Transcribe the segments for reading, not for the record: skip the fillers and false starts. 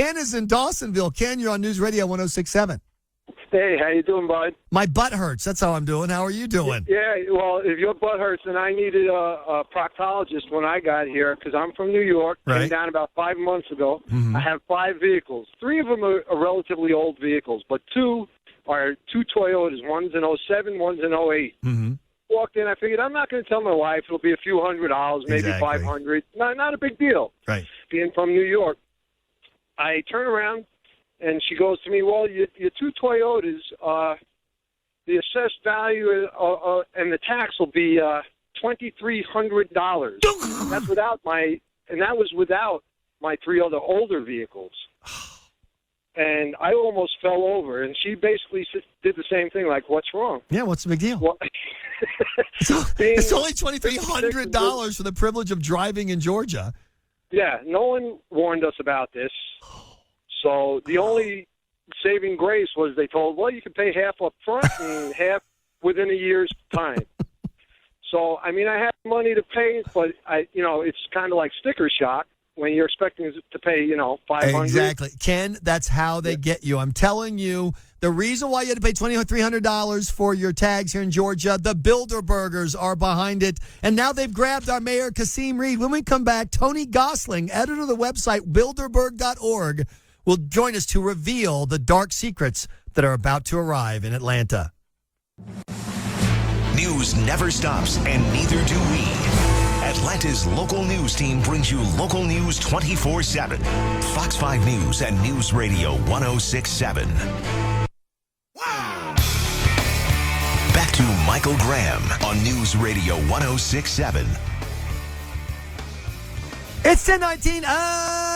Ken is in Dawsonville. Ken, you're on News Radio 106.7. Hey, how you doing, bud? My butt hurts. That's how I'm doing. How are you doing? Yeah, well, if your butt hurts, then I needed a proctologist when I got here because I'm from New York. Right. Came down about 5 months ago. Mm-hmm. I have 5 vehicles. 3 of them are relatively old vehicles, but 2 are 2 Toyotas. One's an '07, one's an '08. Mm-hmm. Walked in, I figured I'm not going to tell my wife. It'll be a few $100, maybe Exactly. $500. Not a big deal. Right. Being from New York, I turn around. And she goes to me, well, your 2 Toyotas, the assessed value and the tax will be $2,300. That's without that was without my 3 other older vehicles. And I almost fell over. And she basically did the same thing, like, what's wrong? Yeah, what's the big deal? Well, it's only $2,300 for the privilege of driving in Georgia. Yeah, no one warned us about this. So the only saving grace was they told, well, you can pay half up front and half within a year's time. So, I mean, I have money to pay, but it's kind of like sticker shock when you're expecting to pay, $500. Exactly. Ken, that's how they get you. I'm telling you, the reason why you had to pay $2,300 for your tags here in Georgia, the Bilderbergers are behind it. And now they've grabbed our mayor, Kasim Reed. When we come back, Tony Gosling, editor of the website Bilderberg.org, will join us to reveal the dark secrets that are about to arrive in Atlanta. News never stops, and neither do we. Atlanta's local news team brings you local news 24/7. Fox 5 News and News Radio 106.7. Back to Michael Graham on News Radio 106.7. It's 10:19.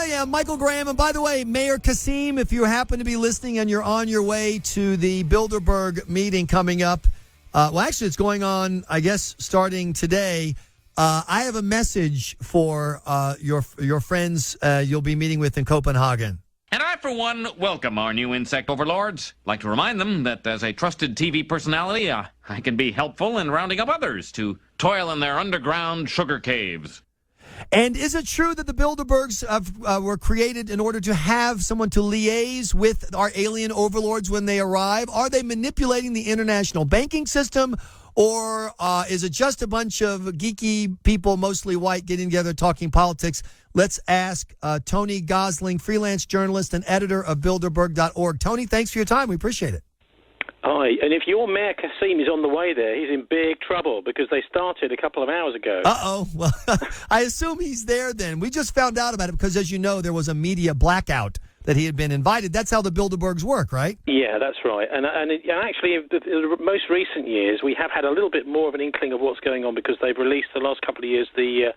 Yeah, Michael Graham. And by the way, Mayor Kasim, if you happen to be listening and you're on your way to the Bilderberg meeting coming up, well, actually, it's going on, I guess, starting today. I have a message for your friends you'll be meeting with in Copenhagen. And I, for one, welcome our new insect overlords. I'd like to remind them that as a trusted TV personality, I can be helpful in rounding up others to toil in their underground sugar caves. And is it true that the Bilderbergs were created in order to have someone to liaise with our alien overlords when they arrive? Are they manipulating the international banking system? Or is it just a bunch of geeky people, mostly white, getting together talking politics? Let's ask Tony Gosling, freelance journalist and editor of Bilderberg.org. Tony, thanks for your time. We appreciate it. Hi, and if your Mayor Kasim is on the way there, he's in big trouble because they started a couple of hours ago. Uh-oh. Well, I assume he's there then. We just found out about it because, as you know, there was a media blackout that he had been invited. That's how the Bilderbergs work, right? Yeah, that's right. And actually, in the most recent years, we have had a little bit more of an inkling of what's going on because they've released the last couple of years the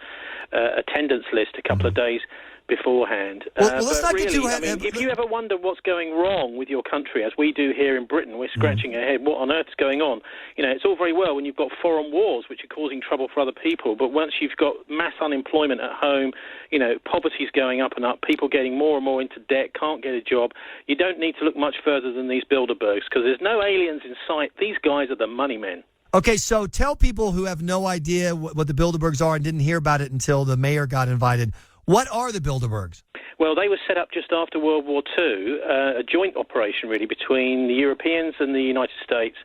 attendance list a couple of days beforehand. Well, let's not get too if you ever wonder what's going wrong with your country, as we do here in Britain, we're scratching our head, what on earth is going on? It's all very well when you've got foreign wars, which are causing trouble for other people, but once you've got mass unemployment at home, poverty's going up and up, people getting more and more into debt, can't get a job, you don't need to look much further than these Bilderbergs, because there's no aliens in sight. These guys are the money men. Okay, so tell people who have no idea what the Bilderbergs are and didn't hear about it until the mayor got invited. What are the Bilderbergs? Well, they were set up just after World War II, a joint operation, really, between the Europeans and the United States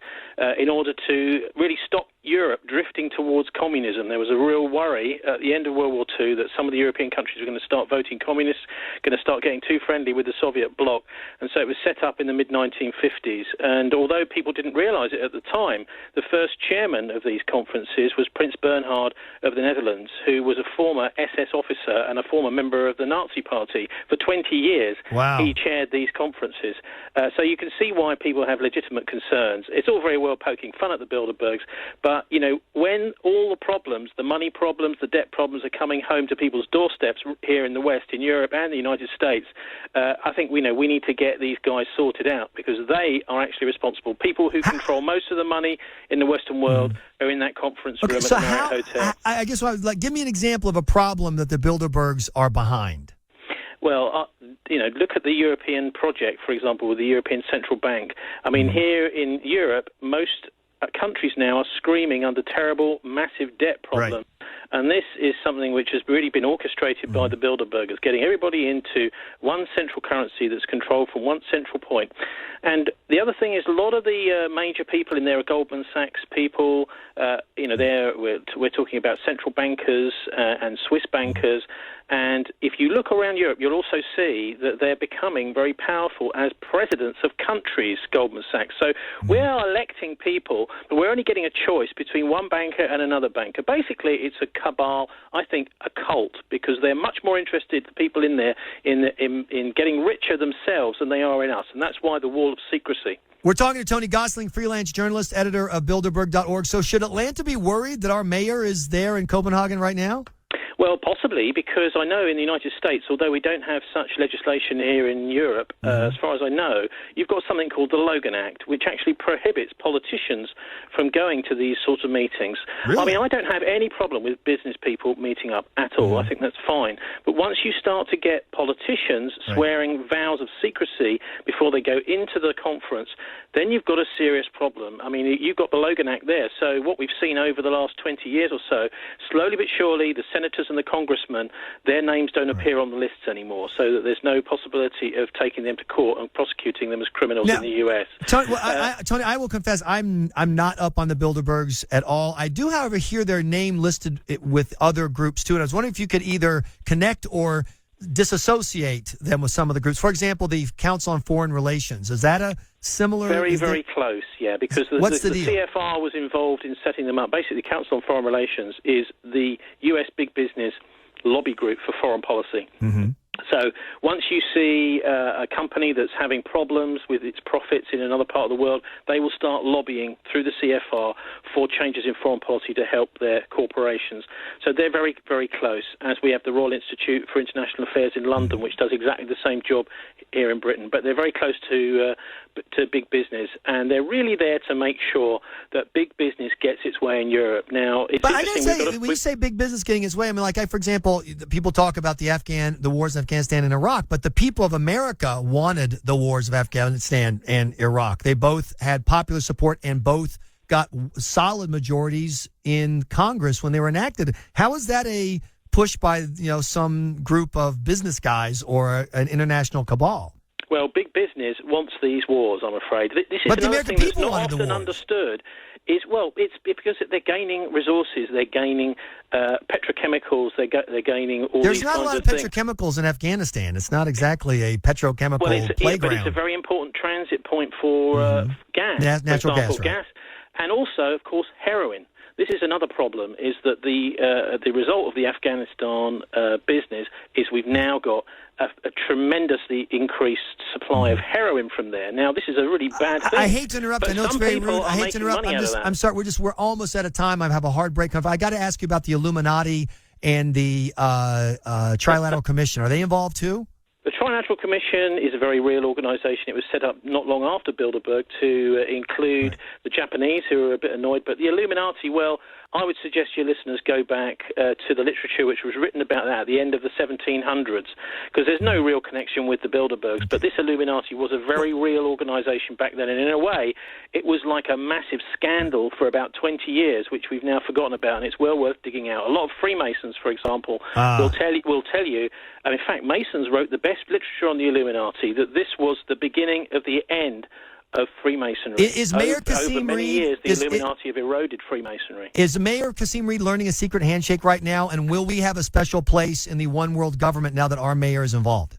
in order to really stop Europe drifting towards communism. There was a real worry at the end of World War II that some of the European countries were going to start voting communist, going to start getting too friendly with the Soviet bloc, and so it was set up in the mid-1950s. And although people didn't realise it at the time, the first chairman of these conferences was Prince Bernhard of the Netherlands, who was a former SS officer and a former member of the Nazi Party. For 20 years, Wow. He chaired these conferences. So you can see why people have legitimate concerns. It's all very well poking fun at the Bilderbergs, but, when all the problems, the money problems, the debt problems are coming home to people's doorsteps here in the West, in Europe and the United States, I think we need to get these guys sorted out because they are actually responsible. People who control most of the money in the Western world are in that conference room at the Marriott Hotel. I guess give me an example of a problem that the Bilderbergs are behind. Well, look at the European project, for example, with the European Central Bank. I mean, here in Europe, most countries now are screaming under terrible, massive debt problems. Right. And this is something which has really been orchestrated by the Bilderbergers, getting everybody into one central currency that's controlled from one central point. And the other thing is a lot of the major people in there are Goldman Sachs people. We're talking about central bankers and Swiss bankers. And if you look around Europe, you'll also see that they're becoming very powerful as presidents of countries, Goldman Sachs. So we are electing people, but we're only getting a choice between one banker and another banker. Basically, it's a cabal, I think a cult, because they're much more interested, the people in there, in getting richer themselves than they are in us. And that's why the wall of secrecy. We're talking to Tony Gosling, freelance journalist, editor of Bilderberg.org. So should Atlanta be worried that our mayor is there in Copenhagen right now? Well, possibly, because I know in the United States, although we don't have such legislation here in Europe, as far as I know, you've got something called the Logan Act, which actually prohibits politicians from going to these sorts of meetings. Really? I mean, I don't have any problem with business people meeting up at all. I think that's fine. But once you start to get politicians swearing vows of secrecy before they go into the conference, then you've got a serious problem. I mean, you've got the Logan Act there. So what we've seen over the last 20 years or so, slowly but surely, the senators and the congressmen, their names don't appear on the lists anymore, so that there's no possibility of taking them to court and prosecuting them as criminals in the U.S. Tony, Tony, I will confess, I'm not up on the Bilderbergs at all. I do, however, hear their name listed with other groups, too, and I was wondering if you could either connect or disassociate them with some of the groups. For example, the Council on Foreign Relations. Is that a similar... Very close, yeah, because the CFR was involved in setting them up. Basically, the Council on Foreign Relations is the U.S. big business lobby group for foreign policy. So once you see a company that's having problems with its profits in another part of the world, they will start lobbying through the CFR for changes in foreign policy to help their corporations. So they're very, very close, as we have the Royal Institute for International Affairs in London, which does exactly the same job here in Britain. But they're very close to big business, and they're really there to make sure that big business gets its way in Europe. Now, it's interesting. When you say big business getting its way, I mean, like, for example, people talk about the wars in Afghanistan and Iraq, but the people of America wanted the wars of Afghanistan and Iraq. They both had popular support and both got solid majorities in Congress when they were enacted. How is that a push by some group of business guys or an international cabal? Well, big business wants these wars, I'm afraid. This is another thing that's not often understood. It's because they're gaining resources, they're gaining petrochemicals, they're gaining all these kinds of things. There's not a lot of petrochemicals in Afghanistan. It's not exactly a petrochemical playground. But it's a very important transit point for gas, natural gas, and also, of course, heroin. This is another problem, is that the result of the Afghanistan business is we've now got a tremendously increased supply of heroin from there. Now, this is a really bad thing. I hate to interrupt. I know it's very rude. I hate to interrupt. I'm sorry. We're almost out of time. I have a hard break. I got to ask you about the Illuminati and the Trilateral Commission. Are they involved too? The Trilateral Commission is a very real organisation. It was set up not long after Bilderberg to include the Japanese, who are a bit annoyed. But the Illuminati, well, I would suggest your listeners go back to the literature which was written about that at the end of the 1700s, because there's no real connection with the Bilderbergs. But this Illuminati was a very real organisation back then, and in a way, it was like a massive scandal for about 20 years, which we've now forgotten about, and it's well worth digging out. A lot of Freemasons, for example, will tell you, and in fact, Masons wrote the best literature on the Illuminati, that this was the beginning of the end of Freemasonry. Is Mayor Kasim over many Reed, years, the Illuminati have eroded Freemasonry. Is Mayor Kasim Reed learning a secret handshake right now, and will we have a special place in the one world government now that our mayor is involved?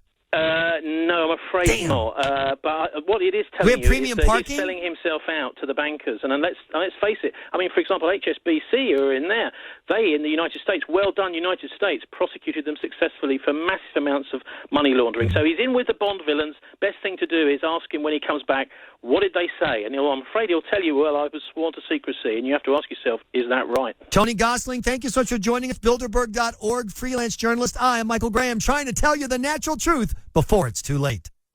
No, I'm afraid not. But what it is telling you is that he's selling himself out to the bankers. And let's face it. I mean, for example, HSBC, who are in there, they, in the United States, well done United States, prosecuted them successfully for massive amounts of money laundering. So he's in with the Bond villains. Best thing to do is ask him when he comes back, what did they say? And I'm afraid he'll tell you, well, I was sworn to secrecy. And you have to ask yourself, is that right? Tony Gosling, thank you so much for joining us. Bilderberg.org, freelance journalist. I am Michael Graham, trying to tell you the natural truth before it's too late.